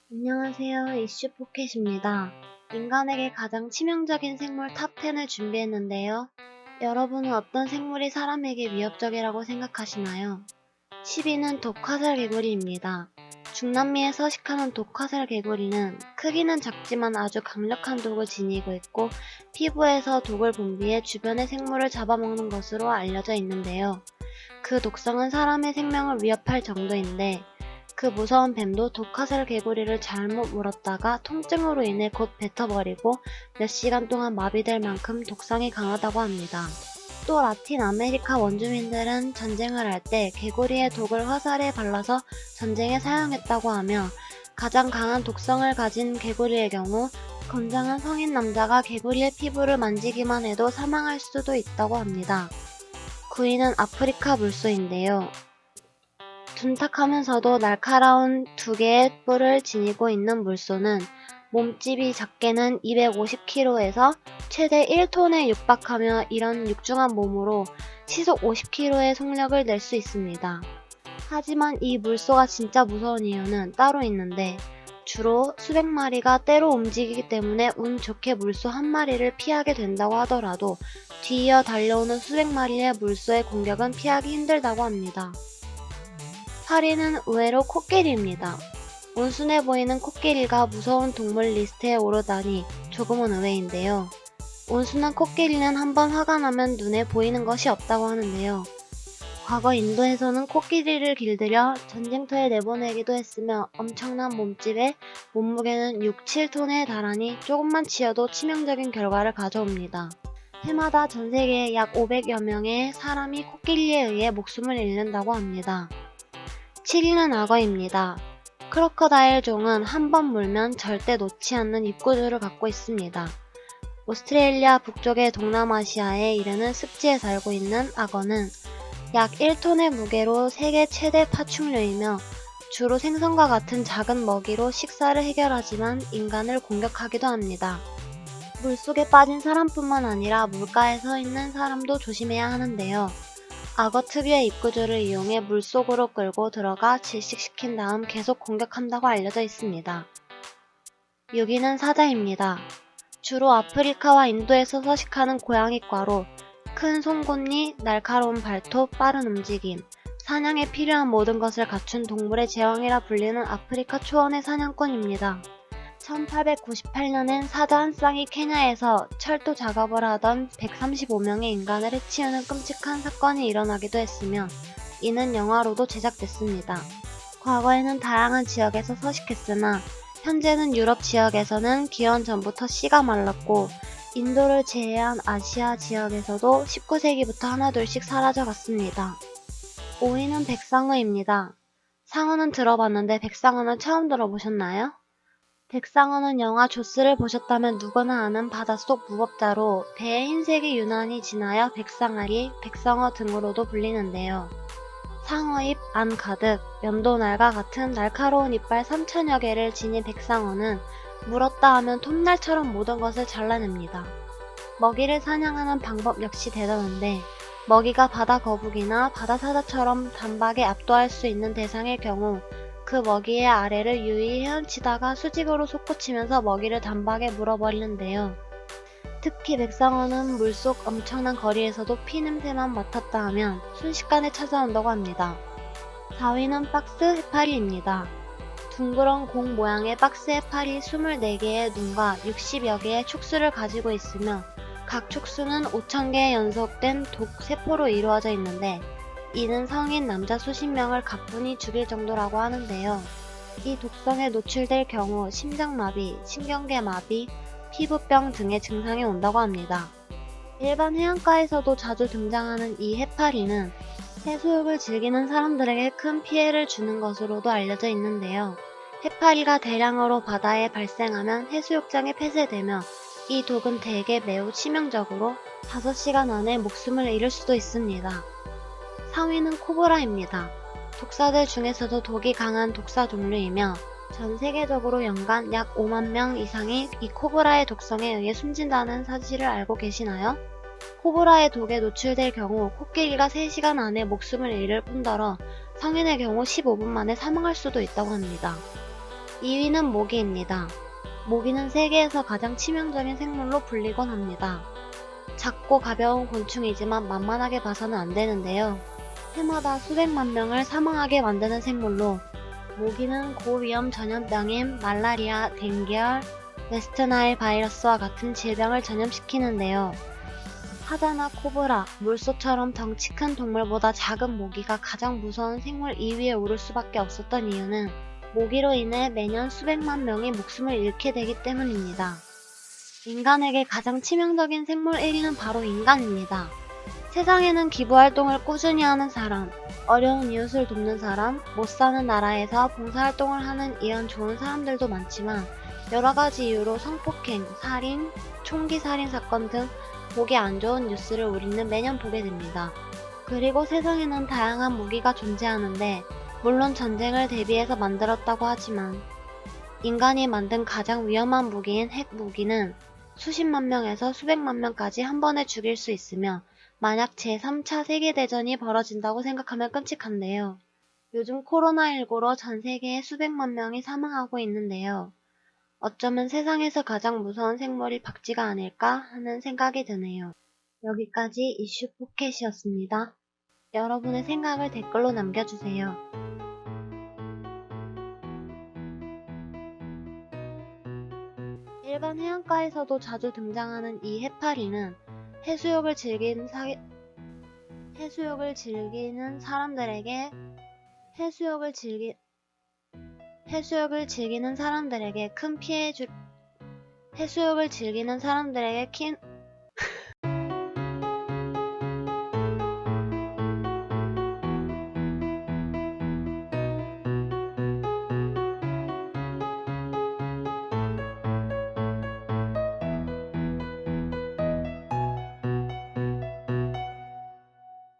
안녕하세요. 이슈 포켓입니다. 인간에게 가장 치명적인 생물 탑10을 준비했는데요. 여러분은 어떤 생물이 사람에게 위협적이라고 생각하시나요? 10위는 독화살개구리입니다. 중남미에 서식하는 독화살개구리는 크기는 작지만 아주 강력한 독을 지니고 있고 피부에서 독을 분비해 주변의 생물을 잡아먹는 것으로 알려져 있는데요. 그 독성은 사람의 생명을 위협할 정도인데 그 무서운 뱀도 독화살 개구리를 잘못 물었다가 통증으로 인해 곧 뱉어버리고 몇 시간 동안 마비될 만큼 독성이 강하다고 합니다. 또 라틴 아메리카 원주민들은 전쟁을 할 때 개구리의 독을 화살에 발라서 전쟁에 사용했다고 하며 가장 강한 독성을 가진 개구리의 경우 건장한 성인 남자가 개구리의 피부를 만지기만 해도 사망할 수도 있다고 합니다. 9위는 아프리카 물소인데요. 둔탁하면서도 날카로운 두 개의 뿔을 지니고 있는 물소는 몸집이 작게는 250kg에서 최대 1톤에 육박하며 이런 육중한 몸으로 시속 50km의 속력을 낼 수 있습니다. 하지만 이 물소가 진짜 무서운 이유는 따로 있는데 주로 수백 마리가 때로 움직이기 때문에 운 좋게 물소 한 마리를 피하게 된다고 하더라도 뒤이어 달려오는 수백 마리의 물소의 공격은 피하기 힘들다고 합니다. 8위는 의외로 코끼리입니다. 온순해 보이는 코끼리가 무서운 동물 리스트에 오르다니 조금은 의외인데요. 온순한 코끼리는 한번 화가 나면 눈에 보이는 것이 없다고 하는데요. 과거 인도에서는 코끼리를 길들여 전쟁터에 내보내기도 했으며 엄청난 몸집에 몸무게는 6, 7톤에 달하니 조금만 치여도 치명적인 결과를 가져옵니다. 해마다 전 세계에 약 500여 명의 사람이 코끼리에 의해 목숨을 잃는다고 합니다. 7위는 악어입니다. 크로커다일 종은 한 번 물면 절대 놓지 않는 입구조를 갖고 있습니다. 오스트레일리아 북쪽의 동남아시아에 이르는 습지에 살고 있는 악어는 약 1톤의 무게로 세계 최대 파충류이며 주로 생선과 같은 작은 먹이로 식사를 해결하지만 인간을 공격하기도 합니다. 물속에 빠진 사람뿐만 아니라 물가에 서 있는 사람도 조심해야 하는데요. 악어 특유의 입구조를 이용해 물속으로 끌고 들어가 질식시킨 다음 계속 공격한다고 알려져 있습니다. 6위는 사자입니다. 주로 아프리카와 인도에서 서식하는 고양이과로 큰 송곳니, 날카로운 발톱, 빠른 움직임, 사냥에 필요한 모든 것을 갖춘 동물의 제왕이라 불리는 아프리카 초원의 사냥꾼입니다. 1898년엔 사자 한 쌍이 케냐에서 철도 작업을 하던 135명의 인간을 해치우는 끔찍한 사건이 일어나기도 했으며 이는 영화로도 제작됐습니다. 과거에는 다양한 지역에서 서식했으나 현재는 유럽 지역에서는 기원 전부터 씨가 말랐고 인도를 제외한 아시아 지역에서도 19세기부터 하나둘씩 사라져갔습니다. 5위는 백상어입니다. 상어는 들어봤는데 백상어는 처음 들어보셨나요? 백상어는 영화 조스를 보셨다면 누구나 아는 바닷속 무법자로 배에 흰색이 유난히 진하여 백상아리, 백상어 등으로도 불리는데요. 상어입, 안 가득, 면도날과 같은 날카로운 이빨 3천여 개를 지닌 백상어는 물었다 하면 톱날처럼 모든 것을 잘라냅니다. 먹이를 사냥하는 방법 역시 대단한데 먹이가 바다 거북이나 바다 사자처럼 단박에 압도할 수 있는 대상일 경우 그 먹이의 아래를 유유히 헤엄치다가 수직으로 솟구치면서 먹이를 단박에 물어버리는데요. 특히 백상어는 물속 엄청난 거리에서도 피냄새만 맡았다 하면 순식간에 찾아온다고 합니다. 4위는 박스 해파리입니다. 둥그런 공 모양의 박스 해파리 24개의 눈과 60여 개의 촉수를 가지고 있으며 각 촉수는 5,000개의 연속된 독 세포로 이루어져 있는데 이는 성인 남자 수십 명을 가뿐히 죽일 정도라고 하는데요. 이 독성에 노출될 경우 심장마비, 신경계마비, 피부병 등의 증상이 온다고 합니다. 일반 해안가에서도 자주 등장하는 이 해파리는 해수욕을 즐기는 사람들에게 큰 피해를 주는 것으로도 알려져 있는데요. 해파리가 대량으로 바다에 발생하면 해수욕장에 폐쇄되며 이 독은 대개 매우 치명적으로 5시간 안에 목숨을 잃을 수도 있습니다. 3위는 코브라입니다. 독사들 중에서도 독이 강한 독사 종류이며 전 세계적으로 연간 약 5만 명 이상이 이 코브라의 독성에 의해 숨진다는 사실을 알고 계시나요? 코브라의 독에 노출될 경우 코끼리가 3시간 안에 목숨을 잃을 뿐더러 성인의 경우 15분 만에 사망할 수도 있다고 합니다. 2위는 모기입니다. 모기는 세계에서 가장 치명적인 생물로 불리곤 합니다. 작고 가벼운 곤충이지만 만만하게 봐서는 안 되는데요. 해마다 수백만 명을 사망하게 만드는 생물로 모기는 고위험 전염병인 말라리아, 댕기열, 웨스트나일 바이러스와 같은 질병을 전염시키는데요. 사자나 코브라, 물소처럼 덩치 큰 동물보다 작은 모기가 가장 무서운 생물 2위에 오를 수밖에 없었던 이유는 모기로 인해 매년 수백만 명이 목숨을 잃게 되기 때문입니다. 인간에게 가장 치명적인 생물 1위는 바로 인간입니다. 세상에는 기부활동을 꾸준히 하는 사람, 어려운 이웃을 돕는 사람, 못 사는 나라에서 봉사활동을 하는 이런 좋은 사람들도 많지만 여러가지 이유로 성폭행, 살인, 총기 살인 사건 등 보기 안 좋은 뉴스를 우리는 매년 보게 됩니다. 그리고 세상에는 다양한 무기가 존재하는데 물론 전쟁을 대비해서 만들었다고 하지만 인간이 만든 가장 위험한 무기인 핵무기는 수십만 명에서 수백만 명까지 한 번에 죽일 수 있으며 만약 제3차 세계대전이 벌어진다고 생각하면 끔찍한데요. 요즘 코로나19로 전 세계에 수백만 명이 사망하고 있는데요. 어쩌면 세상에서 가장 무서운 생물이 박쥐가 아닐까 하는 생각이 드네요. 여기까지 이슈 포켓이었습니다. 여러분의 생각을 댓글로 남겨주세요. 일반 해안가에서도 자주 등장하는 이 해파리는 해수욕을 즐기는 사람들에게 해수욕을 즐기는 사람들에게